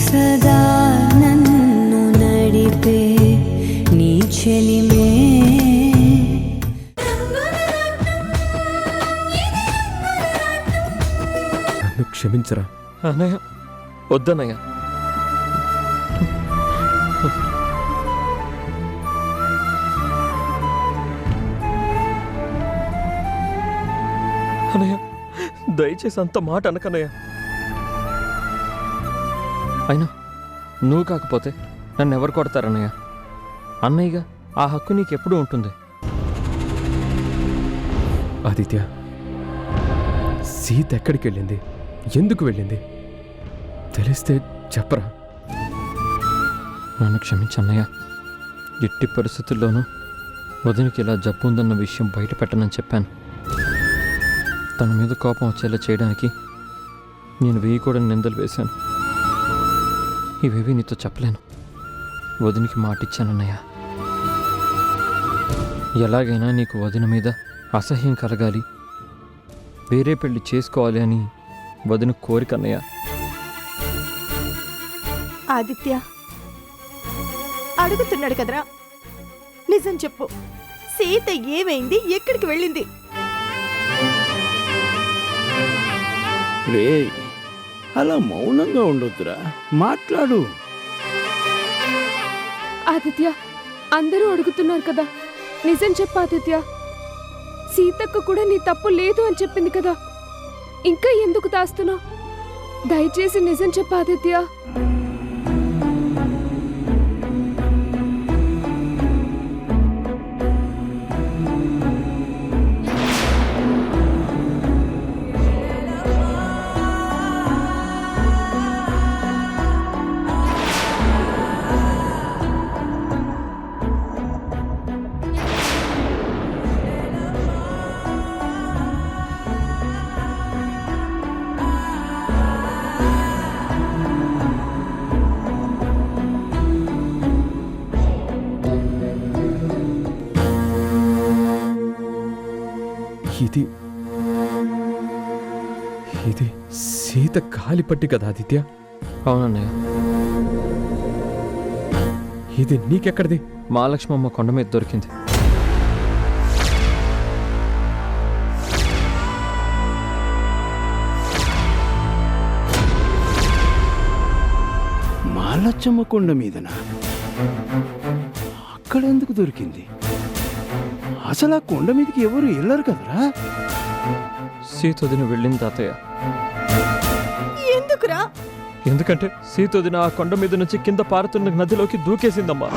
సదా నన్ను నడిపే నీ చెలిమే. నన్ను క్షమించరా అన్నయ్య. వద్దన్నయ్య. అన్నయ్య, దయచేసి అంత మాట అనకన్నయ్య. అయినా నువ్వు కాకపోతే నన్ను ఎవరు కొడతారన్నయ్య? అన్నయ్యగా ఆ హక్కు నీకెప్పుడు ఉంటుంది. ఆదిత్య, సీత ఎక్కడికి వెళ్ళింది, ఎందుకు వెళ్ళింది తెలిస్తే చెప్పరా. నన్ను క్షమించన్నయ్య. ఎట్టి పరిస్థితుల్లోనూ వదినికి ఇలా జబ్బు ఉందన్న విషయం బయట పెట్టనని చెప్పాను. తన మీద కోపం వచ్చేలా చేయడానికి నేను వేయకూడని నిందలు వేశాను. ఇవేవి నీతో చెప్పలేను. వదినికి మాటిచ్చానన్నయ్య. ఎలాగైనా నీకు వదిన మీద అసహ్యం కలగాలి, వేరే పెళ్లి చేసుకోవాలి అని వదిన కోరికన్నయ్య. ఆదిత్య అడుగుతున్నాడు కదరా, నిజం చెప్పు. సీత ఏమైంది, ఎక్కడికి వెళ్ళింది? రే, అలా మౌనంగా ఉండొద్దురా, మాట్లాడు. ఆదిత్య, అందరూ అడుగుతున్నారు కదా, నిజం చెప్పు ఆదిత్య. సీతక్క కూడా నీ తప్పు లేదు అని చెప్పింది కదా, ఇంకా ఎందుకు దాస్తున్నావు? దయచేసి నిజం చెప్పు ఆదిత్య. ఇది ఇది సీత కాలిపట్టి కదా ఆదిత్య? అవునన్నయ్య. ఇది నీకెక్కడిది? మహాలక్ష్మమ్మ కొండ మీద దొరికింది. మాలచ్చమ్మ కొండ మీదనా? అక్కడెందుకు దొరికింది? అసలు ఆ కొండ మీదకి ఎవరు వెళ్ళరు కదరా. సీతొదిన వెళ్ళింది తాతయ్య. ఎందుకురా? ఎందుకంటే సీతొదిన ఆ కొండ మీద నుంచి కింద పారుతున్న నదిలోకి దూకేసిందమ్మా.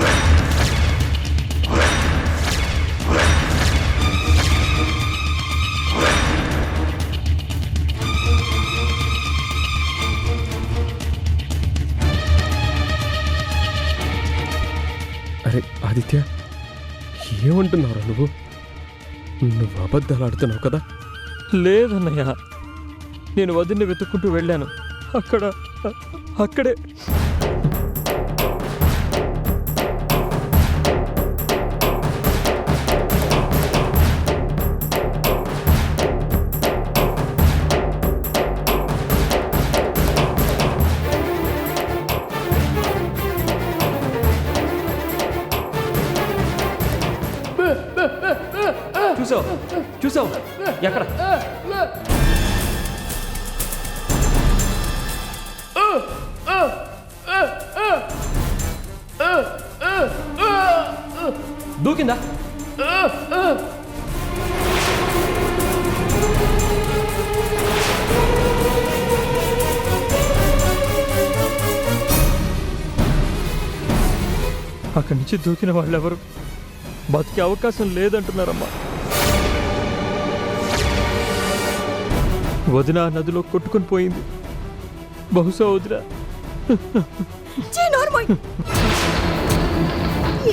అరే ఆదిత్య, ఏమంటున్నావురా నువ్వు? నువ్వు అబద్ధాలు ఆడుతున్నావు కదా? లేదన్నయ్య, నేను వదిన్ని వెతుక్కుంటూ వెళ్ళాను. అక్కడే చూసావు? ఎక్కడ? దూకిందా? అక్కడి నుంచి దూకిన వాళ్ళెవరు బతికే అవకాశం లేదంటున్నారమ్మా. వదిన నదిలో కొట్టుకుని పోయింది. బహుశా వదిన.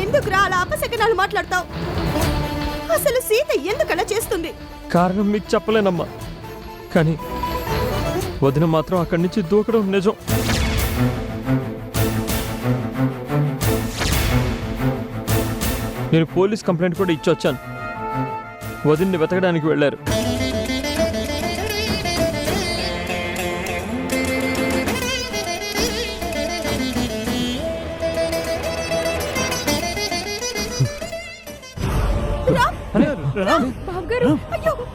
ఎందుకురా అలా అపశకనాలు మాట్లాడతావు? అసలు సీత ఎందుకలా చేస్తుంది? కారణం మీకు చెప్పలేనమ్మా, కానీ వదిన మాత్రం అక్కడి నుంచి దూకడం నిజం. నేను పోలీస్ కంప్లైంట్ కూడా ఇచ్చొచ్చాను. వదిన్ని వెతకడానికి వెళ్ళారు.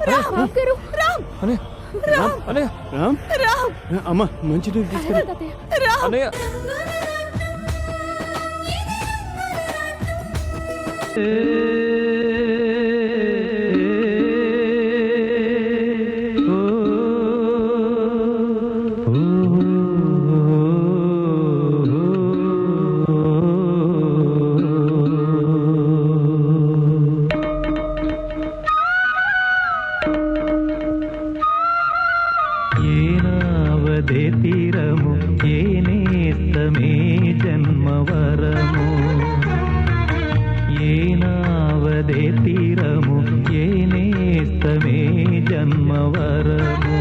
రామ్ గారు రామ్ అనే అనే రామ్ రామ్ అమ్మా మంచినీళ్ళు తీసుకురా. తాతయ్య రామ్ అనే ఏనావదే తీరము ఏనేస్తమే జన్మవరము ఏనావదే తీరము ఏనేస్తమే జన్మవరము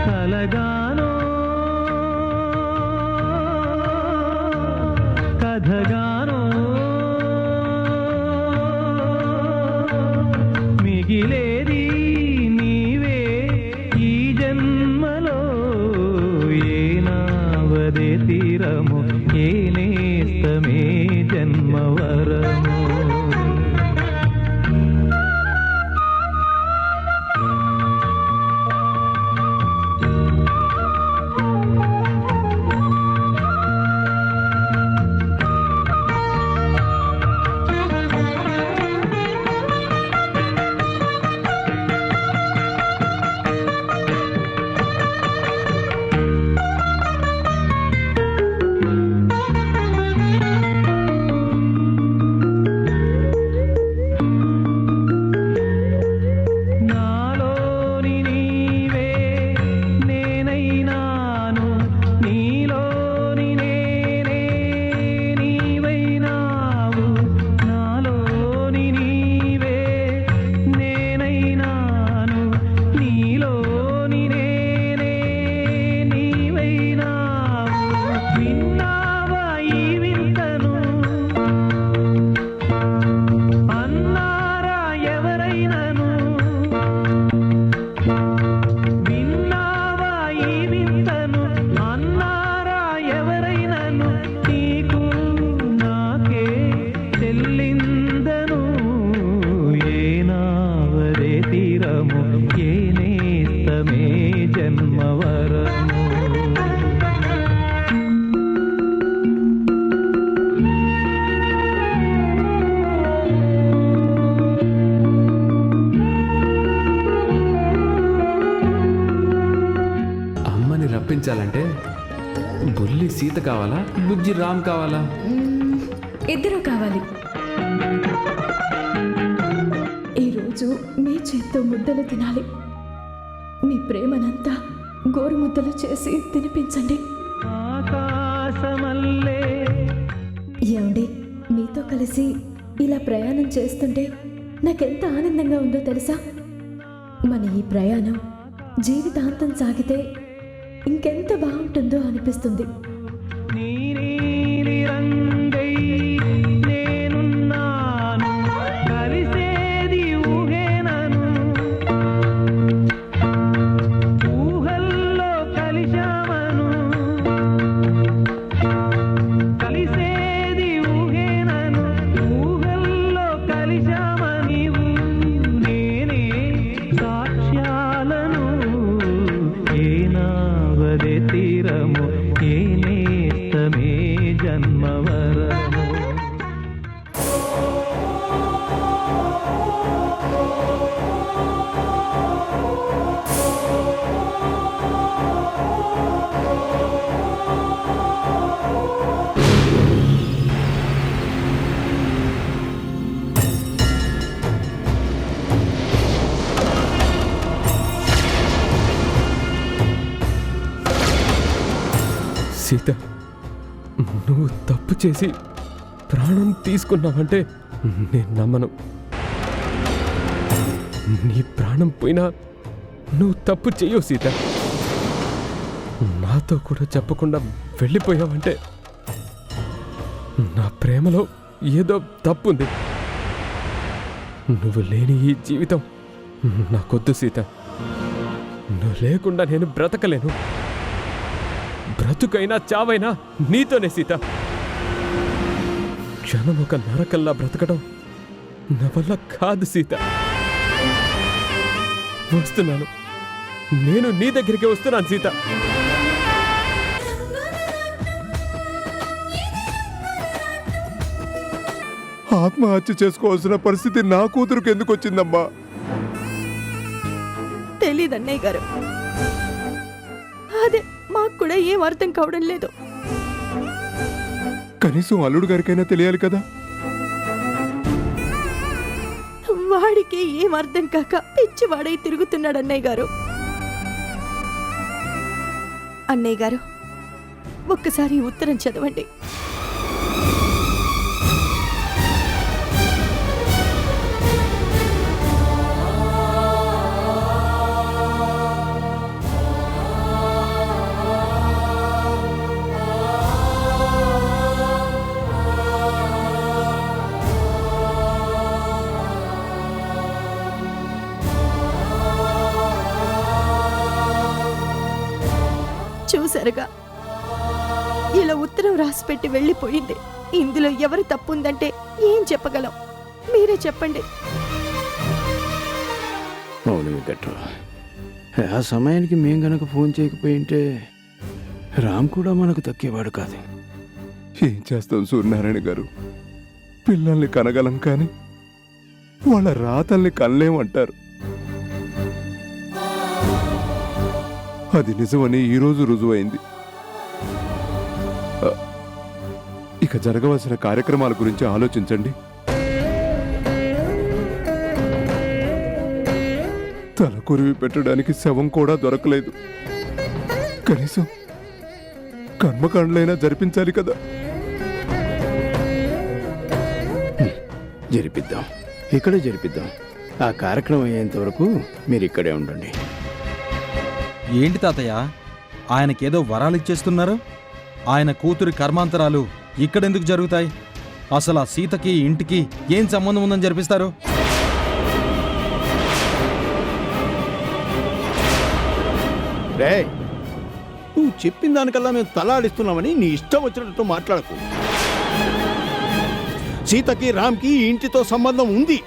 కలగానో కథగానో మిగిలేది నీవే ఈ జన్మలో ఏనావదే తీరము ఏనేస్తమే జన్మవరము నాలోని నీవే నేనైనాను నీలోని నేనే నీవైనావు నాలోని నీవే నేనైనాను నీలోని నేనే నీవైనావు విన్నావా ఈ వింతను అన్నారా ఎవరైనను విన్నావా ఈ వింతను అన్నారా ఎవరైనను నీకు నాకే చెల్లిందను ఏనావదే తీరము ఏనేస్తమే జన్మవరము అమ్మని రప్పించాలంటే బుల్లి సీత కావాలా బుజ్జి రామ్ కావాలా? ఇద్దరు కావాలి. ఈరోజు మీ చేత్తో ముద్దలు తినాలి. మీ ప్రేమనంతా గోరు ముద్దలు చేసి తినిపించండి. ఆకాశమల్లే ఏమండి, మీతో కలిసి ఇలా ప్రయాణం చేస్తుంటే నాకెంత ఆనందంగా ఉందో తెలుసా? మన ఈ ప్రయాణం జీవితాంతం సాగితే ఇంకెంత బాగుంటుందో అనిపిస్తుంది. నీలి రంగై నేనున్నాను కలిసేది ఊహేనను ఊహల్లో కలిశామను కలిసేది ఊహేనను ఊహల్లో కలిశామని నేనే సాక్ష్యాలను ఏనావదే తీరము ఏనేస్తమే జన్మవరము సీత, నువ్వు తప్పు చేసి ప్రాణం తీసుకున్నావంటే నేను నమ్మను. నీ ప్రాణం పోయినా నువ్వు తప్పు చెయ్యవు సీత. నాతో కూడా చెప్పకుండా వెళ్ళిపోయావంటే నా ప్రేమలో ఏదో తప్పుంది. నువ్వు లేని ఈ జీవితం నాకొద్దు సీత. నువ్వు లేకుండా నేను బ్రతకలేను. బ్రతుకైనా చావైనా నీతోనే సీత. క్షణం ఒక నరకల్లా బ్రతకడం నా వల్ల కాదు సీత. వస్తున్నాను. నేను నీ దగ్గరికి వస్తున్నాను సీత. ఆత్మహత్య చేసుకోవాల్సిన పరిస్థితి నా కూతురుకు ఎందుకు వచ్చిందమ్మా? తెలీదు అన్నయ్య గారు. అదే మాకు కూడా ఏం అర్థం కావడం లేదు. కనీసం అల్లుడు గారికైనా తెలియాలి కదా. వాడికి ఏం అర్థం కాక పిచ్చివాడై తిరుగుతున్నాడు అన్నయ్య గారు. అన్నయ్య గారు, ఒక్కసారి ఈ ఉత్తరం చదవండి. చూసారుగా, ఇలా ఉత్తరం రాసిపెట్టి వెళ్ళిపోయింది. ఇందులో ఎవరు తప్పుందంటే ఏం చెప్పగలం? మీరే చెప్పండి. అవును వెంకట్రావు, ఆ సమయానికి మేం గనక ఫోన్ చేయకపోయింటే రామ్ కూడా మనకు దక్కేవాడు కాదు. ఏం చేస్తాం సూర్యనారాయణ గారు? పిల్లల్ని కనగలం కానీ వాళ్ళ రాతల్ని కనలేమంటారు. అది నిజమని ఈరోజు రుజువైంది. ఇక జరగవలసిన కార్యక్రమాల గురించి ఆలోచించండి. తలకొరివి పెట్టడానికి శవం కూడా దొరకలేదు. కనీసం కర్మకాండలైనా జరిపించాలి కదా. జరిపిద్దాం, ఇక్కడే జరిపిద్దాం. ఆ కార్యక్రమం అయ్యేంత వరకు మీరు ఇక్కడే ఉండండి. ఏంటి తాతయ్య, ఆయనకేదో వరాలు ఇచ్చేస్తున్నారు? ఆయన కూతురి కర్మాంతరాలు ఇక్కడెందుకు జరుగుతాయి? అసలు ఆ సీతకి ఇంటికి ఏం సంబంధం ఉందని జరిపిస్తారు? రే, నువ్వు చెప్పిన దానికల్లా మేము తలాడిస్తున్నామని నీ ఇష్టం వచ్చినట్టు మాట్లాడకు. సీతకి రామ్కి ఈ ఇంటితో సంబంధం ఉంది.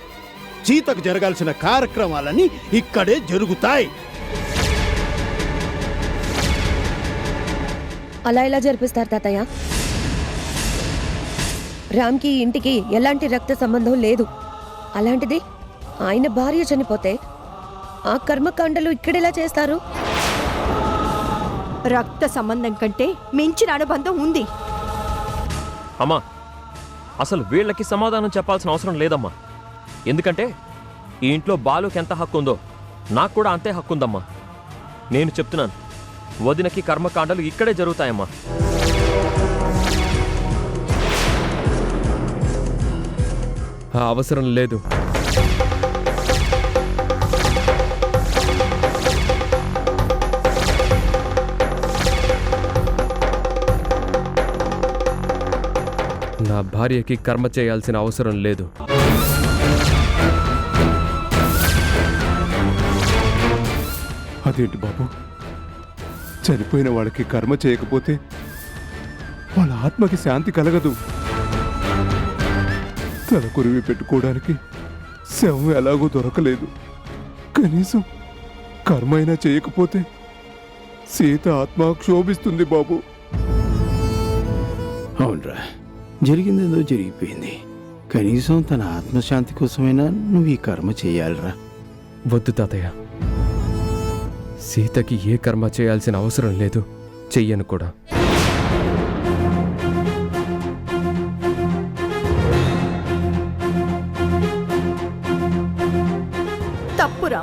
సీతకు జరగాల్సిన కార్యక్రమాలని ఇక్కడే జరుగుతాయి. అలా ఎలా జరిపిస్తారు తాతయ్య? రామ్కి ఇంటికి ఎలాంటి రక్త సంబంధం లేదు. అలాంటిది ఆయన భార్య చనిపోతే ఆ కర్మకాండలు ఇక్కడెలా చేస్తారు? రక్త సంబంధం కంటే మించిన అనుబంధం ఉంది. అమ్మా, అసలు వీళ్ళకి సమాధానం చెప్పాల్సిన అవసరం లేదమ్మా. ఎందుకంటే ఈ ఇంట్లో బాలుకి ఎంత హక్కు ఉందో నాకు కూడా అంతే హక్కు ఉందమ్మా. నేను చెప్తున్నాను, వదినకి కర్మకాండలు ఇక్కడే జరుగుతాయమ్మా. అవసరం లేదు. నా భార్యకి కర్మ చేయాల్సిన అవసరం లేదు. అదేంటి బాబు, చనిపోయిన వాళ్ళకి కర్మ చేయకపోతే వాళ్ళ ఆత్మకి శాంతి కలగదు. తలకొరివి పెట్టుకోవడానికి శవం ఎలాగో దొరకలేదు. కనీసం కర్మ అయినా చేయకపోతే సీత ఆత్మ క్షోభిస్తుంది బాబు. అవునరా, జరిగిందేదో జరిగిపోయింది. కనీసం తన ఆత్మశాంతి కోసమైనా నువ్వు ఈ కర్మ చేయాలిరా. వద్దు తాతయ్య, సీతకి ఏ కర్మ చేయాల్సిన అవసరం లేదు, చెయ్యను కూడా. తప్పురా,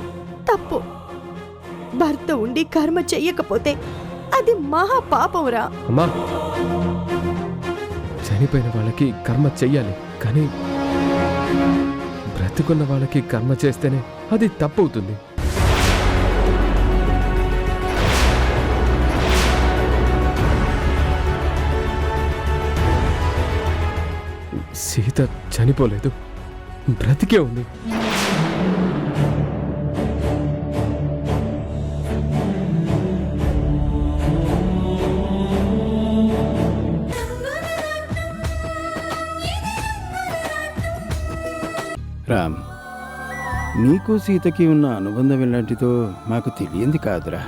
తప్పు. భర్త ఉండి కర్మ చెయ్యకపోతే అది మహా పాపంరా. అమ్మా, చనిపోయిన వాళ్ళకి కర్మ చెయ్యాలి, కానీ బ్రతుకున్న వాళ్ళకి కర్మ చేస్తేనే అది తప్పవుతుంది. సీత చనిపోలేదు, బ్రతికే ఉంది. రామ్, నీకు సీతకి ఉన్న అనుబంధం ఎలాంటిదో మాకు తెలియంది కాదురా.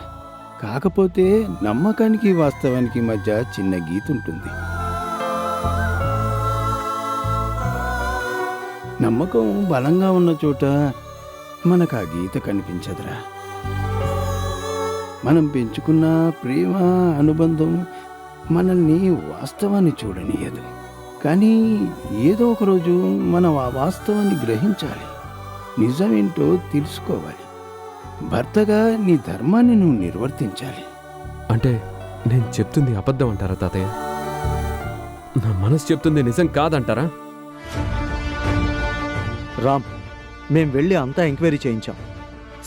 కాకపోతే నమ్మకానికి వాస్తవానికి మధ్య చిన్న గీత ఉంటుంది. నమ్మకం బలంగా ఉన్న చోట మనకు ఆ గీత కనిపించదురా. మనం పెంచుకున్న ప్రేమ అనుబంధం మనల్ని వాస్తవాన్ని చూడనీయదు. కానీ ఏదో ఒకరోజు మనం ఆ వాస్తవాన్ని గ్రహించాలి, నిజమేంటో తెలుసుకోవాలి. భర్తగా నీ ధర్మాన్ని నువ్వు నిర్వర్తించాలి. అంటే నేను చెప్తుంది అబద్ధం అంటారా తాతయ్య? నా మనసు చెప్తుంది నిజం కాదంటారా? రామ్, మేం వెళ్ళి అంతా ఎంక్వైరీ చేయించాం.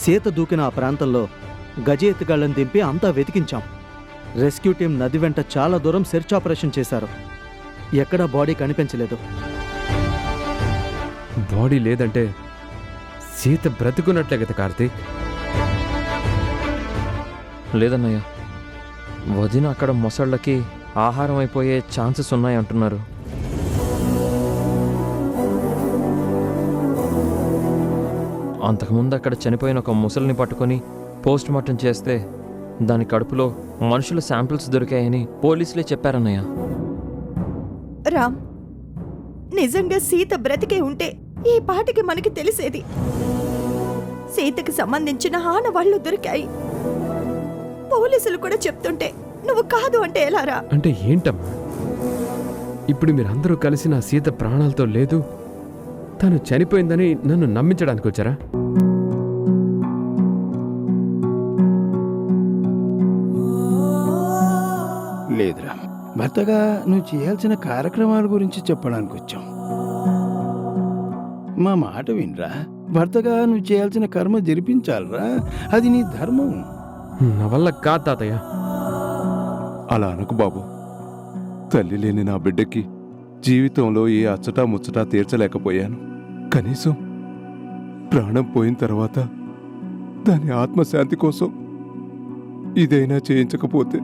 సీత దూకిన ఆ ప్రాంతంలో గజ ఎత్తుగాళ్ళని దింపి అంతా వెతికించాం. రెస్క్యూ టీం నది వెంట చాలా దూరం సెర్చ్ ఆపరేషన్ చేశారు. ఎక్కడా బాడీ కనిపించలేదు. బాడీ లేదంటే సీత బ్రతుకున్నట్లే కదా కార్తీక్? లేదన్నయ్య, వదిన అక్కడ మొసళ్ళకి ఆహారం అయిపోయే ఛాన్సెస్ ఉన్నాయంటున్నారు. అంతకుముందు అక్కడ చనిపోయిన ఒక ముసలిని పట్టుకొని పోస్ట్ మార్టం చేస్తే దాని కడుపులో మనుషుల శాంపిల్స్ దొరికాయని పోలీసులే చెప్పారన్నయ్య. రామ్, నిజంగా సీత బ్రతికే ఉంటే ఈ పాటికి మనకి తెలిసేది. సీతకి సంబంధించిన ఆనవాళ్లు దొరికాయి. పోలీసులు కూడా చెప్తుంటే నువ్వు కాదు అంటే ఎలారా? అంటే ఏంటమ్మా? ఇప్పుడు మీరందరూ కలిసి నా సీత ప్రాణాలతో లేదు, తను చనిపోయిందని నన్ను నమ్మించడానికి వచ్చారా? లేదురా, భర్తగా నువ్వు చేయాల్సిన కార్యక్రమాల గురించి చెప్పడానికి వచ్చాం. మా మాట వినరా. భర్తగా నువ్వు చేయాల్సిన కర్మ జరిపించాలరా, అది నీ ధర్మం. నా వల్ల కాదు తాతయ్య. అలా అనకు బాబు. తల్లి లేని నా బిడ్డకి జీవితంలో ఏ అచ్చటా ముచ్చటా తీర్చలేకపోయాను. కనీసం ప్రాణం పోయిన తర్వాత దాని ఆత్మశాంతి కోసం ఇదైనా చేయించకపోతే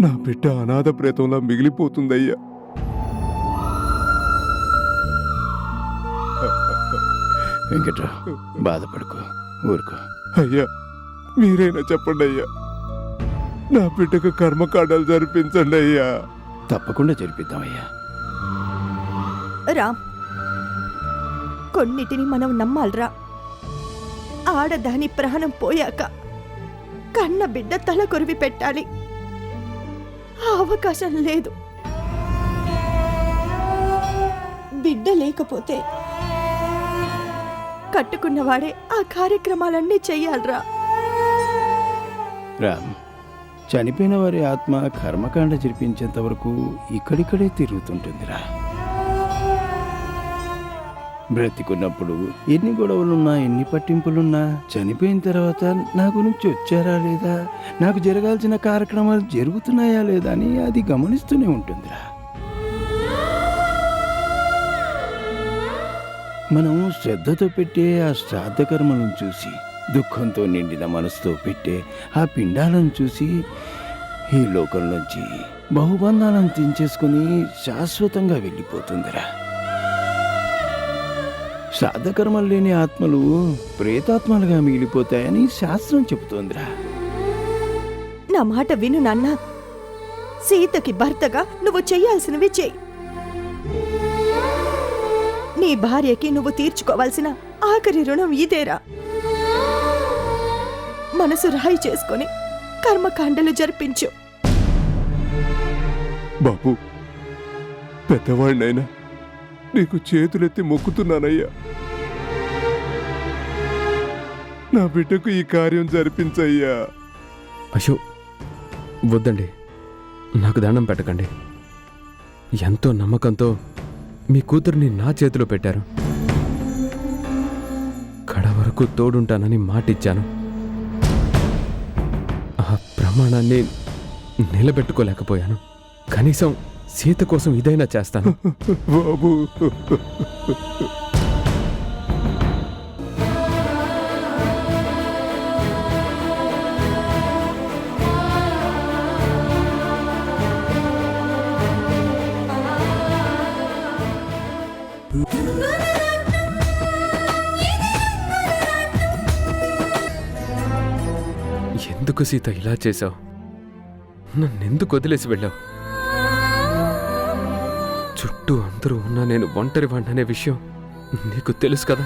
నా బిడ్డ అనాథ ప్రేతంలా మిగిలిపోతుందయ్యా. వెంకట్రావు, బాధపడుకో, ఊరుకో. అయ్యా, మీరైనా చెప్పండి అయ్యా. నా బిడ్డకు కర్మకాండాలు జరిపించండి అయ్యా. తప్పకుండా జరిపిద్దామయ్యా. రామ్, కొన్నిటిని మనం నమ్మాలరా. ఆడదాని ప్రాణం పోయాక కన్న బిడ్డ తల కొరివి పెట్టాలి. ఆ అవకాశం లేదు. బిడ్డ లేకపోతే కట్టుకున్నవాడే ఆ కార్యక్రమాలన్నీ చెయ్యాలరా. రామ్, చనిపోయిన వారి ఆత్మ కర్మకాండ జరిపించేంత వరకు ఇక్కడిక్కడే తిరుగుతుంటుందిరా. బ్రతికున్నప్పుడు ఎన్ని గొడవలున్నా, ఎన్ని పట్టింపులున్నా, చనిపోయిన తర్వాత నా గురించి వచ్చారా లేదా, నాకు జరగాల్సిన కార్యక్రమాలు జరుగుతున్నాయా లేదా అని అది గమనిస్తూనే ఉంటుందిరా. మనం శ్రద్ధతో పెట్టే ఆ శ్రాద్ధ కర్మలను చూసి, దుఃఖంతో నిండిన మనసుతో పెట్టే ఆ పిండాలను చూసి ఈ లోకం నుంచి బహుబంధాలను తెంచేసుకుని శాశ్వతంగా వెళ్ళిపోతుందిరా. శ్రాద్ధకర్మలు లేని ఆత్మలు ప్రేతాత్మలుగా మిగిలిపోతాయని శాస్త్రం చెబుతోందిరా. నా మాట విను నాన్న. సీతకి భర్తగా నువ్వు చెయ్యాల్సినవి చెయ్యి. నీ భార్యకి నువ్వు తీర్చుకోవాల్సిన ఆఖరి రుణం ఇదేరా. మనసు రాయి చేసుకొని కర్మకాండలు జరిపించు. బాబు, పెద్దవాడినైనా నీకు చేతులెత్తి మొక్కుతున్నానయ్యా. నా బిడ్డకు ఈ కార్యం జరిపించయ్యా. అశో, వద్దండి, నాకు దండం పెట్టకండి. ఎంతో నమ్మకంతో మీ కూతుర్ని నా చేతిలో పెట్టారు. కడ వరకు తోడుంటానని మాటిచ్చాను. ఆ ప్రమాణాన్ని నిలబెట్టుకోలేకపోయాను. కనీసం సీత కోసం ఇదైనా చేస్తాను. బాబు, ఇది ఎందుకు సీత ఇలా చేశావు? నన్నెందుకు వదిలేసి వెళ్ళావు? చుట్టూ అందరూ ఉన్నా నేను ఒంటరి వాడిననే విషయం నీకు తెలుసు కదా.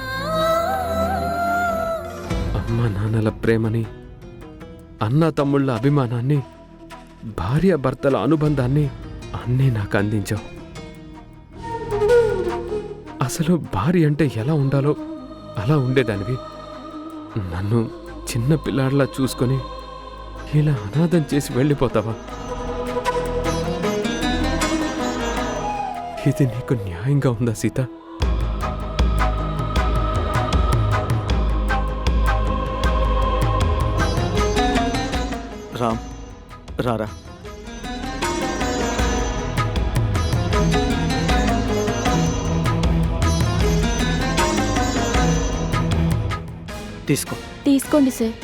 అమ్మా నాన్నల ప్రేమని, అన్నా తమ్ముళ్ళ అభిమానాన్ని, భార్యాభర్తల అనుబంధాన్ని అన్నీ నాకు అందించావు. అసలు భార్య అంటే ఎలా ఉండాలో అలా ఉండేదానివి. నన్ను చిన్న పిల్లాడిలా చూసుకొని ఇలా అనాథం చేసి వెళ్ళిపోతావా? ఇది నీకు న్యాయంగా ఉందా సీత? రామ్, రారా. తీసుకో. తీసుకోండి సార్.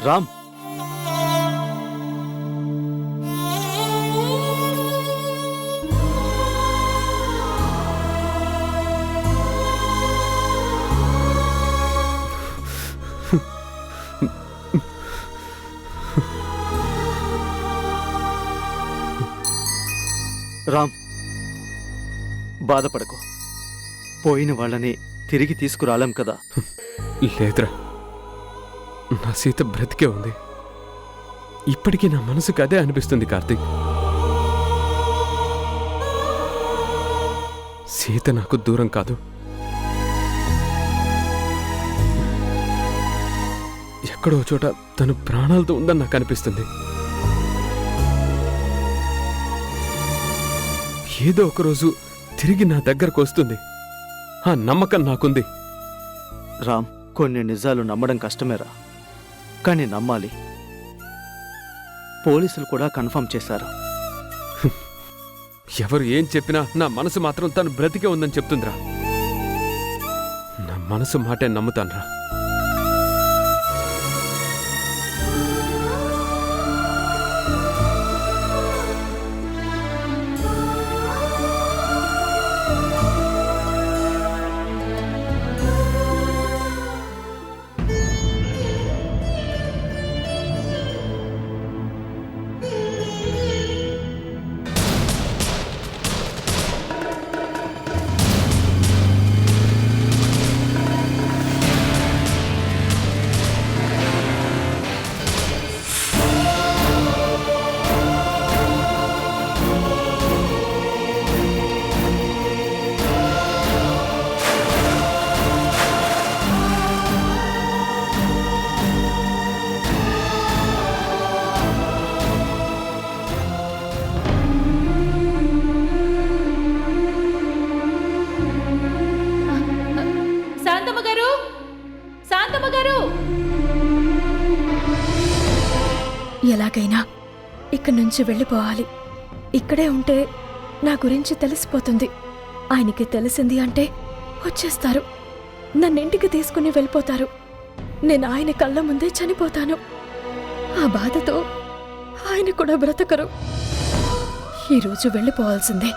రామ్, రామ్, బాధపడకు. పోయిన వాళ్ళని తిరిగి తీసుకురాలేం కదా. లేదురా, నా సీత బ్రతికే ఉంది. ఇప్పటికీ నా మనసుకు అదే అనిపిస్తుంది కార్తీక్. సీత నాకు దూరం కాదు. ఎక్కడో చోట తను ప్రాణాలతో ఉందని నాకు అనిపిస్తుంది. ఏదో ఒకరోజు తిరిగి నా దగ్గరకు వస్తుంది. ఆ నమ్మకం నాకుంది. రామ్, కొన్ని నిజాలు నమ్మడం కష్టమేరా, కానీ నమ్మాలి. పోలీసులు కూడా కన్ఫర్మ్ చేశారు. ఎవరు ఏం చెప్పినా నా మనసు మాత్రం తను బ్రతికే ఉందని చెప్తుందిరా. నా మనసు మాటే నమ్ముతానురా. ఎలాగైనా ఇక్కడి నుంచి వెళ్ళిపోవాలి. ఇక్కడే ఉంటే నా గురించి తెలిసిపోతుంది. ఆయనకి తెలిసింది అంటే వచ్చేస్తారు, నన్నింటికి తీసుకుని వెళ్ళిపోతారు. నేను ఆయన కళ్ళ ముందే చనిపోతాను. ఆ బాధతో ఆయన కూడా బ్రతకరు. ఈరోజు వెళ్ళిపోవాల్సిందే.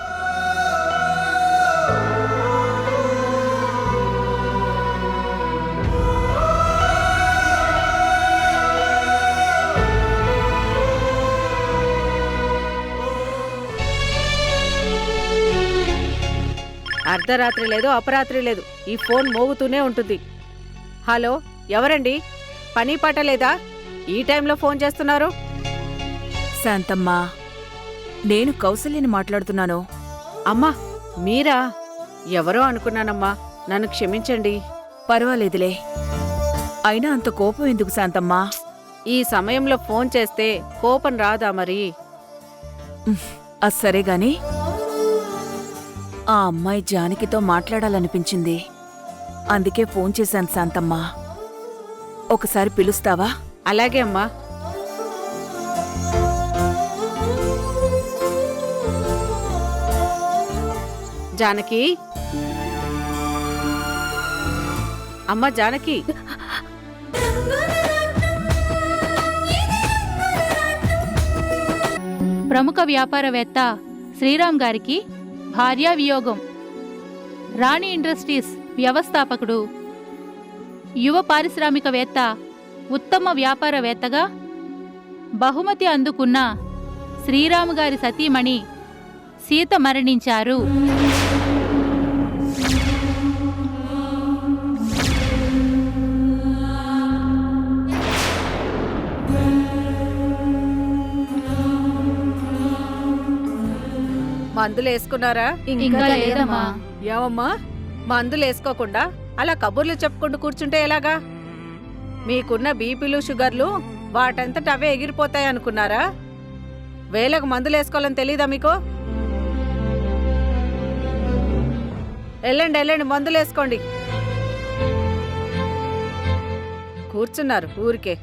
అర్ధరాత్రి లేదు, అపరాత్రి లేదు, ఈ ఫోన్ మోగుతూనే ఉంటుంది. హలో, ఎవరండి? పని పాట లేదా? ఈ టైంలో ఫోన్ చేస్తున్నారు? శాంతమ్మా, నేను కౌసల్యని మాట్లాడుతున్నాను. అమ్మా, మీరా? ఎవరో అనుకున్నానమ్మా, నన్ను క్షమించండి. పర్వాలేదులే, అయినా అంత కోపం ఎందుకు శాంతమ్మా? ఈ సమయంలో ఫోన్ చేస్తే కోపం రాదా మరి? అది సరే గాని, ఆ అమ్మాయి జానకితో మాట్లాడాలనిపించింది, అందుకే ఫోన్ చేశాను శాంతమ్మా. ఒకసారి పిలుస్తావా? అలాగే అమ్మా. జానకి, అమ్మ జానకి, ప్రముఖ వ్యాపారవేత్త శ్రీరామ్ గారికి భార్యా వియోగం. రాణి ఇండస్ట్రీస్ వ్యవస్థాపకుడు, యువ పారిశ్రామికవేత్త, ఉత్తమ వ్యాపారవేత్తగా బహుమతి అందుకున్న శ్రీరామ్ గారి సతీమణి సీత మరణించారు. మందులు వేసుకున్నారా? ఇంకా లేదమ్మా. ఏమమ్మా, మందులు వేసుకోకుండా అలా కబుర్లు చెప్పుకుంటూ కూర్చుంటే ఎలాగా? మీకున్న బీపీలు, షుగర్లు వాటంతట అవే ఎగిరిపోతాయి అనుకున్నారా? వేలకు మందులు వేసుకోవాలని తెలీదా మీకు? వెళ్ళండి వెళ్ళండి, మందులు వేసుకోండి. కూర్చున్నారు ఊరికే.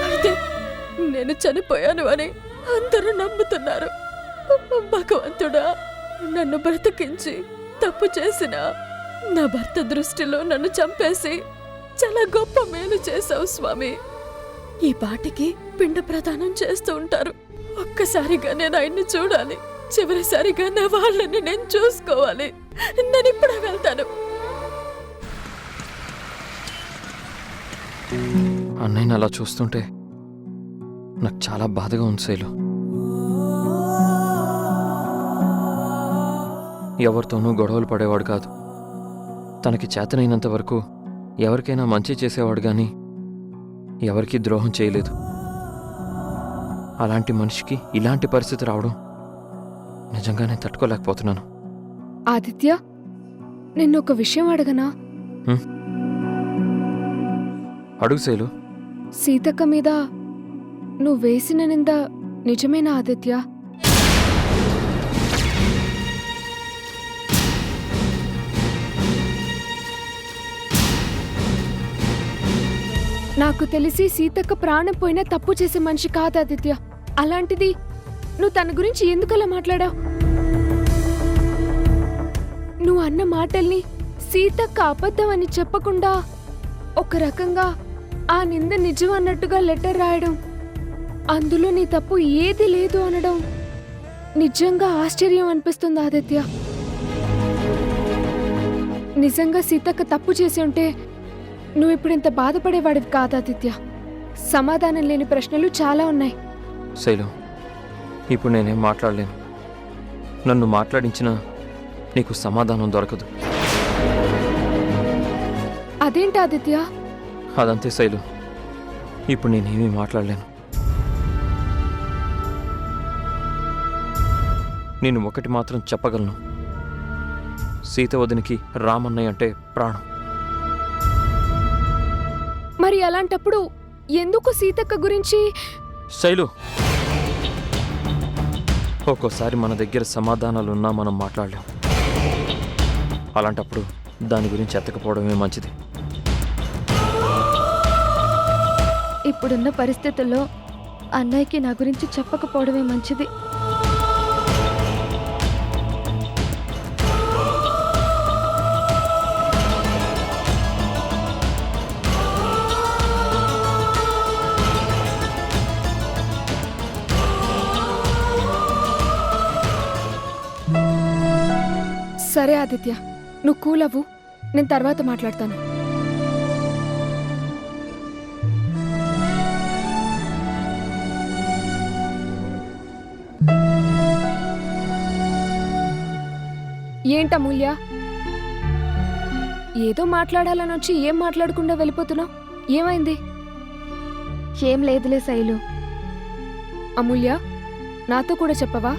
అయితే నేను చనిపోయాను అని అందరూ నమ్ముతున్నారు. భగవంతుడా, నన్ను బ్రతికించి తప్పు చేసిన నా భర్త దృష్టిలో నన్ను చంపేసి చాలా గొప్ప మేలు చేశావు స్వామి. ఈ పాటికి పిండ ప్రదానం చేస్తూ ఉంటారు. ఒక్కసారిగా నేను ఆయన్ని చూడాలి. చివరిసారిగా నా వాళ్ళని నేను చూసుకోవాలి. నేను ఇప్పుడే వెళ్తాను. అన్నయ్యని అలా చూస్తుంటే నాకు చాలా బాధగా ఉంది శైలు. ఎవరితోనూ గొడవలు పడేవాడు కాదు. తనకి చేతనైనంత వరకు ఎవరికైనా మంచి చేసేవాడు కానీ ఎవరికీ ద్రోహం చేయలేదు. అలాంటి మనిషికి ఇలాంటి పరిస్థితి రావడం నిజంగానే తట్టుకోలేకపోతున్నాను. ఆదిత్య, నిన్ను ఒక విషయం అడగనా? అడుగు శైలు. సీతక్క మీద నువ్వు వేసిన నింద నిజమేనా ఆదిత్య? నాకు తెలిసి సీతక్క ప్రాణం పోయినా తప్పు చేసే మనిషి కాదు ఆదిత్య. అలాంటిది నువ్వు తన గురించి ఎందుకలా మాట్లాడావు? నువ్వు అన్న మాటల్ని సీతక్క అబద్ధం అని చెప్పకుండా ఒక రకంగా ఆ నింద నిజం అన్నట్టుగా లెటర్ రాయడం, అందులో నీ తప్పు ఏది లేదు అనడం నిజంగా ఆశ్చర్యం అనిపిస్తుంది ఆదిత్య. నిజంగా సీతక్క తప్పు చేసి ఉంటే నువ్వు ఇప్పుడు ఇంత బాధపడేవాడివి కాదు ఆదిత్య. సమాధానం లేని ప్రశ్నలు చాలా ఉన్నాయి. శైలు, ఇప్పుడు నేనేం మాట్లాడలేను. నన్ను మాట్లాడించినా నీకు సమాధానం దొరకదు. అదేంటి ఆదిత్య? అదంతే శైలు, ఇప్పుడు నేనేమీ మాట్లాడలేను. నేను ఒకటి మాత్రం చెప్పగలను. సీత వదినికి రామన్నయ్య అంటే ప్రాణం. మరి అలాంటప్పుడు ఎందుకు సీతక్క గురించి? శైలు, ఒక్కోసారి మన దగ్గర సమాధానాలున్నా మనం మాట్లాడలేం. అలాంటప్పుడు దాని గురించి ఎత్తకపోవడమే మంచిది. ఇప్పుడున్న పరిస్థితుల్లో అన్నయ్యకి నా గురించి చెప్పకపోవడమే మంచిది. సరే ఆదిత్య, నువ్వు కూల్ అవ్వు. నేను తర్వాత మాట్లాడతాను. ఏంటమూల్య, ఏదో మాట్లాడాలని వచ్చి ఏం మాట్లాడకుండా వెళ్ళిపోతున్నావు? ఏమైంది? ఏం లేదులే శైలు. అమూల్య, నాతో కూడా చెప్పవా?